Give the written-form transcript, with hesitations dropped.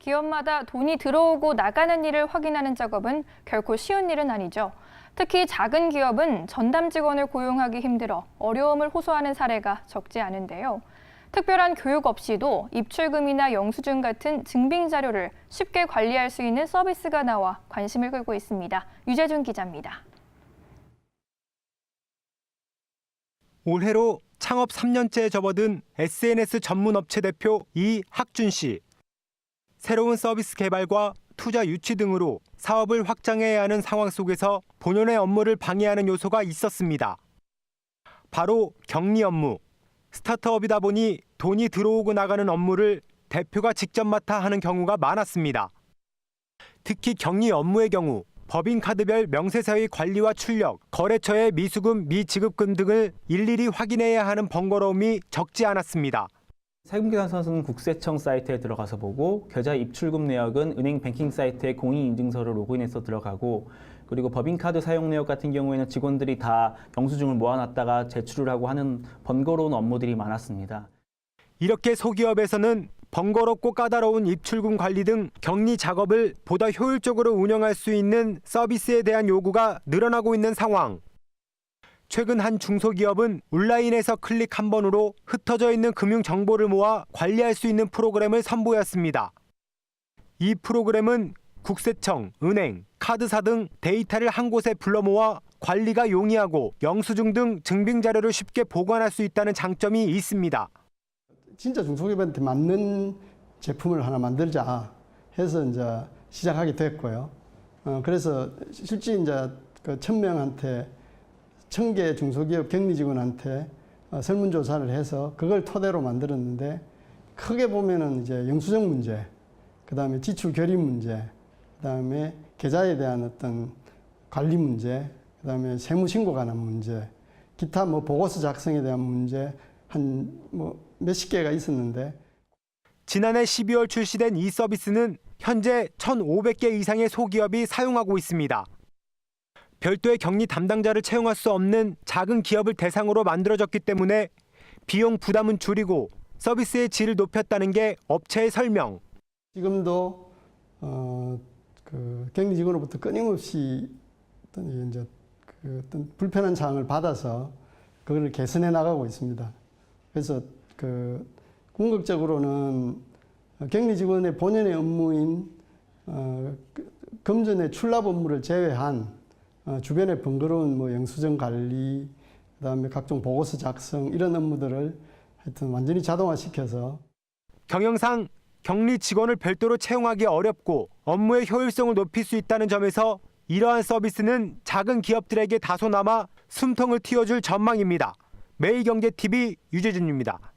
기업마다 돈이 들어오고 나가는 일을 확인하는 작업은 결코 쉬운 일은 아니죠. 특히 작은 기업은 전담 직원을 고용하기 힘들어 어려움을 호소하는 사례가 적지 않은데요. 특별한 교육 없이도 입출금이나 영수증 같은 증빙 자료를 쉽게 관리할 수 있는 서비스가 나와 관심을 끌고 있습니다. 유재준 기자입니다. 올해로 창업 3년째에 접어든 SNS 전문 업체 대표 이학준 씨. 새로운 서비스 개발과 투자 유치 등으로 사업을 확장해야 하는 상황 속에서 본연의 업무를 방해하는 요소가 있었습니다. 바로 격리 업무. 스타트업이다 보니 돈이 들어오고 나가는 업무를 대표가 직접 맡아 하는 경우가 많았습니다. 특히 격리 업무의 경우 법인카드별 명세서의 관리와 출력, 거래처의 미수금, 미지급금 등을 일일이 확인해야 하는 번거로움이 적지 않았습니다. 세금계산서는 국세청 사이트에 들어가서 보고 계좌 입출금 내역은 은행 뱅킹 사이트에 공인인증서로 로그인해서 들어가고, 그리고 법인카드 사용 내역 같은 경우에는 직원들이 다 영수증을 모아놨다가 제출을 하고 하는 번거로운 업무들이 많았습니다. 이렇게 소기업에서는 번거롭고 까다로운 입출금 관리 등 격리 작업을 보다 효율적으로 운영할 수 있는 서비스에 대한 요구가 늘어나고 있는 상황. 최근 한 중소기업은 온라인에서 클릭 한 번으로 흩어져 있는 금융 정보를 모아 관리할 수 있는 프로그램을 선보였습니다. 이 프로그램은 국세청, 은행, 카드사 등 데이터를 한 곳에 불러 모아 관리가 용이하고 영수증 등 증빙 자료를 쉽게 보관할 수 있다는 장점이 있습니다. 진짜 중소기업한테 맞는 제품을 하나 만들자 해서 이제 시작하게 됐고요. 그래서 실제 이제 그 1,000명한테 1,000개 중소기업 격리 직원한테 설문조사를 해서 그걸 토대로 만들었는데, 크게 보면은 이제 영수증 문제, 그다음에 지출 결의 문제, 그다음에 계좌에 대한 어떤 관리 문제, 그다음에 세무 신고 관한 문제, 기타 뭐 보고서 작성에 대한 문제 한 뭐 몇십 개가 있었는데, 지난해 12월 출시된 이 서비스는 현재 1,500개 이상의 소기업이 사용하고 있습니다. 별도의 격리 담당자를 채용할 수 없는 작은 기업을 대상으로 만들어졌기 때문에 비용 부담은 줄이고 서비스의 질을 높였다는 게 업체의 설명. 지금도 그 격리 직원으로부터 끊임없이 어떤 불편한 사항을 받아서 그걸 개선해 나가고 있습니다. 그래서 궁극적으로는 격리 직원의 본연의 업무인 금전의 출납 업무를 제외한 주변의 번거로운 뭐 영수증 관리, 그다음에 각종 보고서 작성 이런 업무들을 하여튼 완전히 자동화시켜서, 경영상 격리 직원을 별도로 채용하기 어렵고 업무의 효율성을 높일 수 있다는 점에서 이러한 서비스는 작은 기업들에게 다소 남아 숨통을 틔워줄 전망입니다. 매일경제TV 유재준입니다.